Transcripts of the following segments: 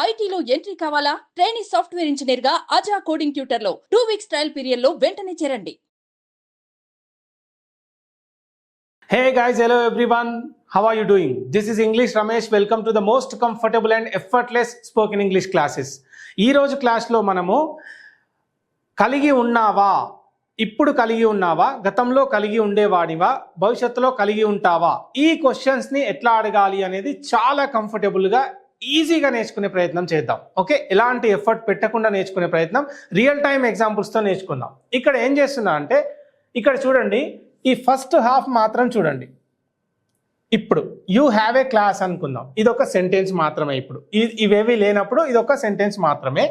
ఐటీలో ఎంట్రీ కావాలా? Trainee software engineer గా అజా కోడింగ్ ట్యూటర్ లో 2 వీక్స్ ట్రయల్ పీరియడ్ లో వెంటనే చేరండి. Hey guys, hello everyone. How are you doing? This is English Ramesh. Welcome to the most comfortable and effortless spoken English classes. ఈ రోజు క్లాస్లో మనము కలిగి ఉన్నావా, ఇప్పుడు కలిగి ఉన్నావా, గతంలో కలిగి ఉండేవాడివా, భవిష్యత్తులో కలిగి ఉంటావా, ఈ క్వశ్చన్స్ని ఎట్లా అడగాలి అనేది చాలా కంఫర్టబుల్గా ఈజీగా నేర్చుకునే ప్రయత్నం చేద్దాం. ఓకే, ఎలాంటి ఎఫర్ట్ పెట్టకుండా నేర్చుకునే ప్రయత్నం, రియల్ టైమ్ ఎగ్జాంపుల్స్తో నేర్చుకుందాం. ఇక్కడ ఏం చేస్తున్నా అంటే, ఇక్కడ చూడండి, ఈ ఫస్ట్ హాఫ్ మాత్రం చూడండి. ఇప్పుడు యూ హ్యావ్ ఏ క్లాస్ అనుకుందాం, ఇది ఒక సెంటెన్స్ మాత్రమే. ఇప్పుడు ఇవేవి లేనప్పుడు ఇది ఒక సెంటెన్స్ మాత్రమే.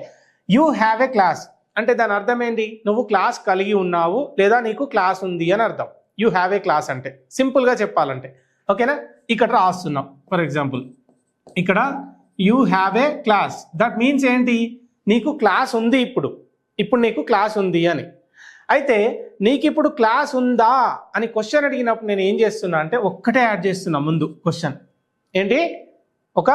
యూ హ్యావ్ ఏ క్లాస్ అంటే దాని అర్థం ఏంటి? నువ్వు క్లాస్ కలిగి ఉన్నావు లేదా నీకు క్లాస్ ఉంది అని అర్థం. యూ హ్యావ్ ఏ క్లాస్ అంటే సింపుల్గా చెప్పాలంటే, ఓకేనా? ఇక్కడ రాస్తున్నాం. ఫర్ ఎగ్జాంపుల్ ఇక్కడ you have a class, that means ఏంటి? నీకు క్లాస్ ఉంది, ఇప్పుడు నీకు క్లాస్ ఉంది అని. అయితే నీకు ఇప్పుడు క్లాస్ ఉందా అని క్వశ్చన్ అడిగినప్పుడు నేను ఏం చేస్తున్నా అంటే ఒక్కటే యాడ్ చేస్తున్నా ముందు క్వశ్చన్. ఏంటి? ఒక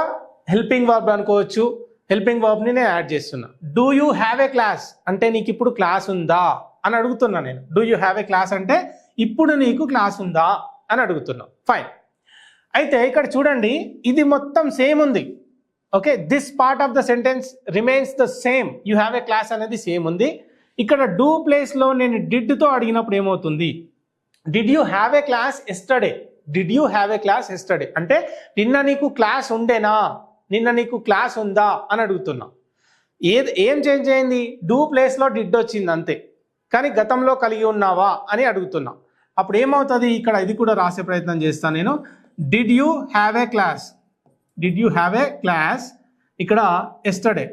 హెల్పింగ్ వర్బ్ అనుకోవచ్చు. హెల్పింగ్ వర్బ్ని నేను యాడ్ చేస్తున్నా. Do you have a class అంటే నీకు ఇప్పుడు క్లాస్ ఉందా అని అడుగుతున్నా నేను. Do you have a class అంటే ఇప్పుడు నీకు క్లాస్ ఉందా అని అడుగుతున్నా. ఫైన్. అయితే ఇక్కడ చూడండి, ఇది మొత్తం సేమ్ ఉంది. Okay, this part of the sentence remains the same. You have a class అనేది సేమ్ ఉంది. ఇక్కడ డూ ప్లేస్లో నేను డిడ్తో అడిగినప్పుడు ఏమవుతుంది? Did you have a class yesterday? Did you have a class yesterday అంటే నిన్న నీకు క్లాస్ ఉండేనా, నిన్న నీకు క్లాస్ ఉందా అని అడుగుతున్నా. ఏం చేంజ్ అయింది? డూ ప్లేస్లో డిడ్ వచ్చింది అంతే, కానీ గతంలో కలిగి ఉన్నావా అని అడుగుతున్నా. అప్పుడు ఏమవుతుంది? ఇక్కడ ఇది కూడా రాసే ప్రయత్నం చేస్తాను నేను. Did you have a class, did you have a class, ఇక్కడ ఎస్టర్డే,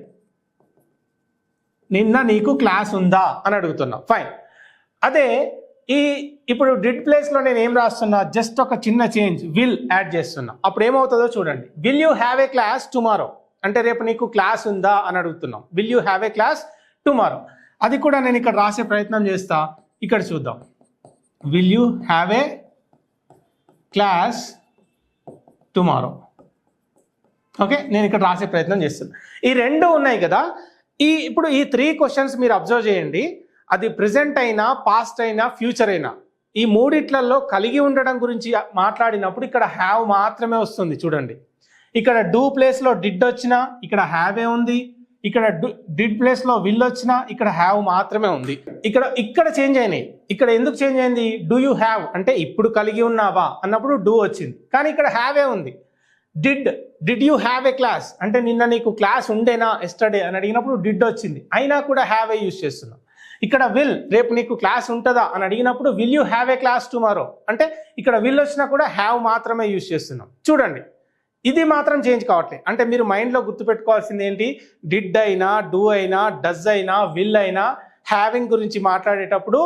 నిన్న నీకు క్లాస్ ఉందా అని అడుగుతున్నా. ఫైన్. అదే ఇప్పుడు డిడ్ ప్లేస్లో నేను ఏం రాస్తున్నా? జస్ట్ ఒక చిన్న చేంజ్, విల్ యాడ్ చేస్తున్నా. అప్పుడు ఏమవుతుందో చూడండి. Will you have a class tomorrow అంటే రేపు నీకు క్లాస్ ఉందా అని అడుగుతున్నాం. Will you have a class tomorrow, అది కూడా నేను ఇక్కడ రాసే ప్రయత్నం చేస్తా. ఇక్కడ చూద్దాం. Will you have a class tomorrow. Okay, నేను ఇక్కడ రాసే ప్రయత్నం చేస్తున్నా. ఈ రెండు ఉన్నాయి కదా. ఇప్పుడు ఈ 3 క్వశ్చన్స్ మీరు అబ్జర్వ్ చేయండి. అది ప్రెజెంట్ అయినా, పాస్ట్ అయినా, ఫ్యూచర్ అయినా, ఈ మూడిట్లలో కలిగి ఉండడం గురించి మాట్లాడినప్పుడు ఇక్కడ హ్యావ్ మాత్రమే వస్తుంది. చూడండి, ఇక్కడ డూ ప్లేస్లో డిడ్ వచ్చినా ఇక్కడ హ్యావ్ ఏ ఉంది, ఇక్కడ డిడ్ ప్లేస్లో విల్ వచ్చినా ఇక్కడ హ్యావ్ మాత్రమే ఉంది. ఇక్కడ చేంజ్ అయినాయి. ఇక్కడ ఎందుకు చేంజ్ అయింది? డూ యూ హ్యావ్ అంటే ఇప్పుడు కలిగి ఉన్నావా అన్నప్పుడు డూ వచ్చింది, కానీ ఇక్కడ హ్యావ్ ఏ ఉంది. Did you have a class అంటే నిన్న నీకు క్లాస్ ఉండేనా ఎస్టర్డే అని అడిగినప్పుడు డిడ్ వచ్చింది, అయినా కూడా హ్యావ్ ఏ యూజ్ చేస్తున్నాం. ఇక్కడ విల్, రేపు నీకు క్లాస్ ఉంటుందా అని అడిగినప్పుడు will you have a class tomorrow అంటే ఇక్కడ విల్ వచ్చినా కూడా హ్యావ్ మాత్రమే యూజ్ చేస్తున్నాం. చూడండి, ఇది మాత్రం చేంజ్ కావట్లేదు. అంటే మీరు మైండ్లో గుర్తుపెట్టుకోవాల్సింది ఏంటి? డిడ్ అయినా, డూ అయినా, డస్ అయినా, విల్ అయినా, హ్యావింగ్ గురించి మాట్లాడేటప్పుడు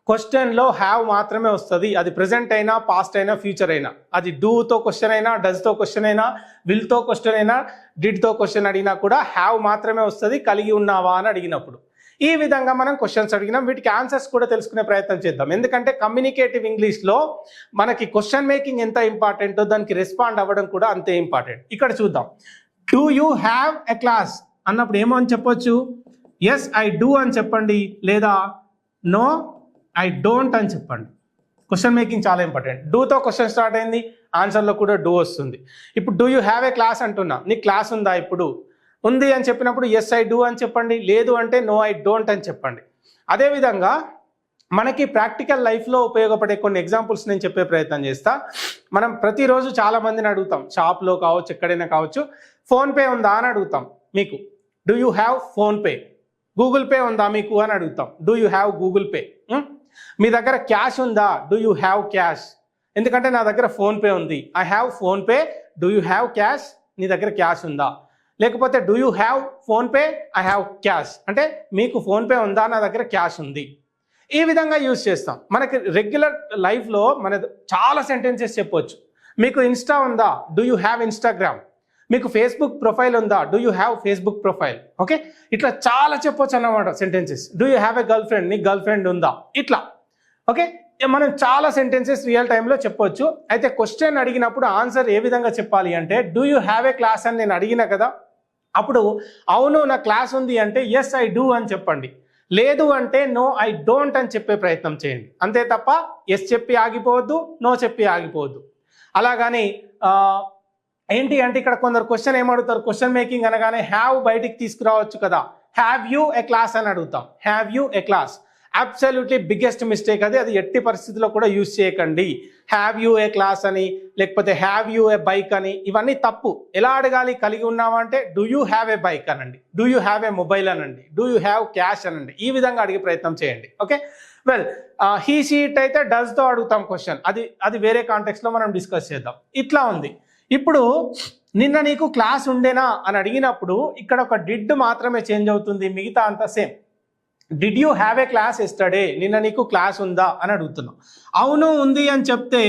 క్వశ్చన్లో హ్యావ్ మాత్రమే వస్తుంది. అది ప్రెజెంట్ అయినా, పాస్ట్ అయినా, ఫ్యూచర్ అయినా. అది డూతో క్వశ్చన్ అయినా, డస్తో క్వశ్చన్ అయినా, విల్తో క్వశ్చన్ అయినా, డిడ్తో క్వశ్చన్ అడిగినా కూడా హ్యావ్ మాత్రమే వస్తుంది కలిగి ఉన్నావా అని అడిగినప్పుడు. ఈ విధంగా మనం క్వశ్చన్స్ అడిగినాం. వీటికి ఆన్సర్స్ కూడా తెలుసుకునే ప్రయత్నం చేద్దాం. ఎందుకంటే కమ్యూనికేటివ్ ఇంగ్లీష్లో మనకి క్వశ్చన్ మేకింగ్ ఎంత ఇంపార్టెంటో దానికి రెస్పాండ్ అవ్వడం కూడా అంతే ఇంపార్టెంట్. ఇక్కడ చూద్దాం. Do you have a class అన్నప్పుడు ఏమో అని చెప్పొచ్చు? ఎస్ ఐ డూ అని చెప్పండి, లేదా నో ఐ డోంట్ అని చెప్పండి. క్వశ్చన్ మేకింగ్ చాలా ఇంపార్టెంట్. డూతో క్వశ్చన్ స్టార్ట్ అయింది, ఆన్సర్లో కూడా డూ వస్తుంది. ఇప్పుడు do you have a class అంటున్నా, నీకు క్లాస్ ఉందా? ఇప్పుడు ఉంది అని చెప్పినప్పుడు ఎస్ ఐ డూ అని చెప్పండి, లేదు అంటే నో ఐ డోంట్ అని చెప్పండి. అదేవిధంగా మనకి ప్రాక్టికల్ లైఫ్లో ఉపయోగపడే కొన్ని ఎగ్జాంపుల్స్ నేను చెప్పే ప్రయత్నం చేస్తా. మనం ప్రతిరోజు చాలా మందిని అడుగుతాం, షాప్లో కావచ్చు, ఎక్కడైనా కావచ్చు, ఫోన్పే ఉందా అని అడుగుతాం. మీకు do you have PhonePe? Google Pay ఉందా మీకు అని అడుగుతాం. Do you have Google Pay? మీ దగ్గర క్యాష్ ఉందా? Do you have cash? ఎందుకంటే నా దగ్గర ఫోన్పే ఉంది, I have PhonePe. Do you have cash? నీ దగ్గర క్యాష్ ఉందా? లేకపోతే do you have PhonePe? I have cash అంటే మీకు ఫోన్పే ఉందా? నా దగ్గర క్యాష్ ఉంది. ఈ విధంగా యూజ్ చేస్తాం. మనకి రెగ్యులర్ లైఫ్లో మన చాలా సెంటెన్సెస్ చెప్పవచ్చు. మీకు ఇన్స్టా ఉందా? Do you have Instagram? మీకు ఫేస్బుక్ ప్రొఫైల్ ఉందా? Do you have Facebook profile? Okay, ఇట్లా చాలా చెప్పొచ్చు అన్నమాట sentences. Do you have a girl friend? నీకు గర్ల్ ఫ్రెండ్ ఉందా? ఇట్లా. ఓకే, మనం చాలా సెంటెన్సెస్ రియల్ టైంలో చెప్పొచ్చు. అయితే క్వశ్చన్ అడిగినప్పుడు ఆన్సర్ ఏ విధంగా చెప్పాలి అంటే, do you have a class అని నేను అడిగినా కదా, అప్పుడు అవును నా క్లాస్ ఉంది అంటే ఎస్ ఐ డూ అని చెప్పండి, లేదు అంటే నో ఐ డోంట్ అని చెప్పే ప్రయత్నం చేయండి. అంతే తప్ప ఎస్ చెప్పి ఆగిపోవద్దు, నో చెప్పి ఆగిపోవద్దు. అలాగని ఏంటి అంటే ఇక్కడ కొందరు క్వశ్చన్ ఏమడుగుతారు, క్వశ్చన్ మేకింగ్ అనగానే హ్యావ్ బయటికి తీసుకురావచ్చు కదా, హ్యావ్ యూ ఏ క్లాస్ అని అడుగుతాం. Have you A class absolutely biggest mistake అది. అది ఎట్టి పరిస్థితిలో కూడా యూజ్ చేయకండి. హ్యావ్ యూ ఏ క్లాస్ అని, లేకపోతే హ్యావ్ యూ ఏ బైక్ అని, ఇవన్నీ తప్పు. ఎలా అడగాలి, కలిగి ఉన్నావా అంటే do you have a bike అనండి, do you have a mobile అనండి, డూ యూ హ్యావ్ క్యాష్ అనండి. ఈ విధంగా అడిగే ప్రయత్నం చేయండి. Okay, well he she it అయితే డస్తో అడుగుతాం క్వశ్చన్, అది వేరే కాంటెక్స్లో మనం డిస్కస్ చేద్దాం. ఇట్లా ఉంది. ఇప్పుడు నిన్న నీకు క్లాస్ ఉండేనా అని అడిగినప్పుడు ఇక్కడ ఒక డిడ్ మాత్రమే చేంజ్ అవుతుంది, మిగతా అంతా same. Did you have a class yesterday, నిన్న నీకు క్లాస్ ఉందా అని అడుగుతున్నాం. అవును ఉంది అని చెప్తే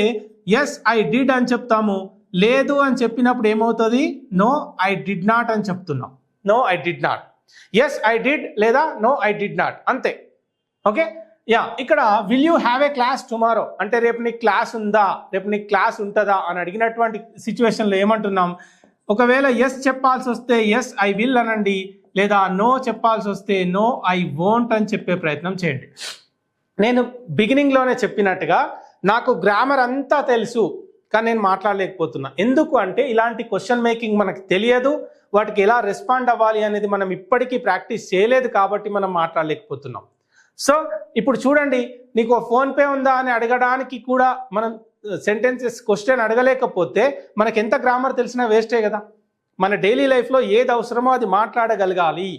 ఎస్ ఐ డిడ్ అని చెప్తాము, లేదు అని చెప్పినప్పుడు ఏమవుతుంది, నో ఐ డిడ్ నాట్ అని చెప్తున్నాం. No I did not, yes I did లేదా నో ఐ డిడ్ నాట్, అంతే. Okay, yeah. ఇక్కడ will you have a class tomorrow అంటే రేపు నీకు క్లాస్ ఉందా, రేపు నీకు క్లాస్ ఉంటుందా అని అడిగినటువంటి సిచ్యువేషన్లో ఏమంటున్నాం, ఒకవేళ ఎస్ చెప్పాల్సి వస్తే ఎస్ ఐ విల్ అనండి, లేదా నో చెప్పాల్సి వస్తే నో ఐ వోంట్ అని చెప్పే ప్రయత్నం చేయండి. నేను బిగినింగ్లోనే చెప్పినట్టుగా నాకు గ్రామర్ అంతా తెలుసు కానీ నేను మాట్లాడలేకపోతున్నా. ఎందుకు అంటే ఇలాంటి క్వశ్చన్ మేకింగ్ మనకు తెలియదు, వాటికి ఎలా రెస్పాండ్ అవ్వాలి అనేది మనం ఇప్పటికీ ప్రాక్టీస్ చేయలేదు కాబట్టి మనం మాట్లాడలేకపోతున్నాం. సో ఇప్పుడు చూడండి, నీకు ఫోన్పే ఉందా అని అడగడానికి కూడా మనం సెంటెన్సెస్ క్వశ్చన్ అడగలేకపోతే మనకి ఎంత గ్రామర్ తెలిసినా వేస్టే కదా. మన డైలీ లైఫ్లో ఏది అవసరమో అది మాట్లాడగలగాలి.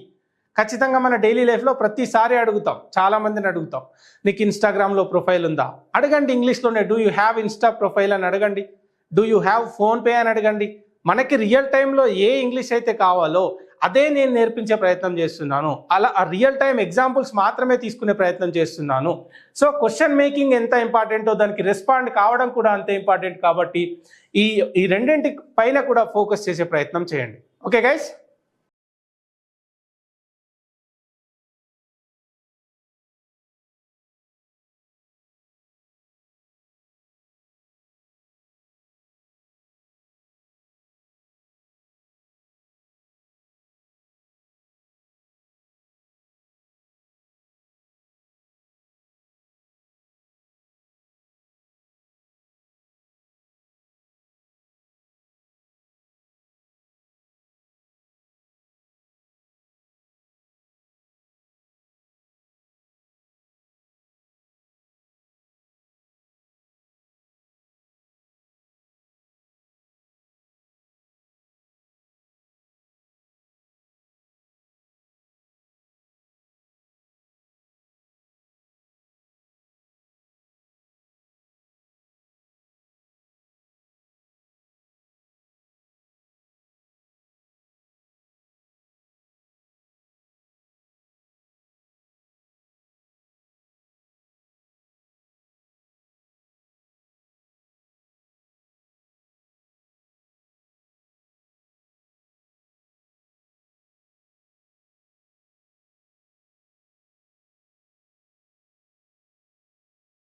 ఖచ్చితంగా మన డైలీ లైఫ్లో ప్రతిసారి అడుగుతాం, చాలామందిని అడుగుతాం, నీకు ఇన్స్టాగ్రామ్లో ప్రొఫైల్ ఉందా అడగండి, ఇంగ్లీష్లోనే do you have Insta profile అని అడగండి, డూ యూ హ్యావ్ ఫోన్పే అని అడగండి. మనకి రియల్ టైంలో ఏ ఇంగ్లీష్ అయితే కావాలో అదే నేను నేర్పించే ప్రయత్నం చేస్తున్నాను. అలా ఆ రియల్ టైం ఎగ్జాంపుల్స్ మాత్రమే తీసుకునే ప్రయత్నం చేస్తున్నాను. సో క్వశ్చన్ మేకింగ్ ఎంత ఇంపార్టెంటో దానికి రెస్పాండ్ కావడం కూడా అంతే ఇంపార్టెంట్. కాబట్టి ఈ రెండింటి పైన కూడా ఫోకస్ చేసే ప్రయత్నం చేయండి. Okay guys.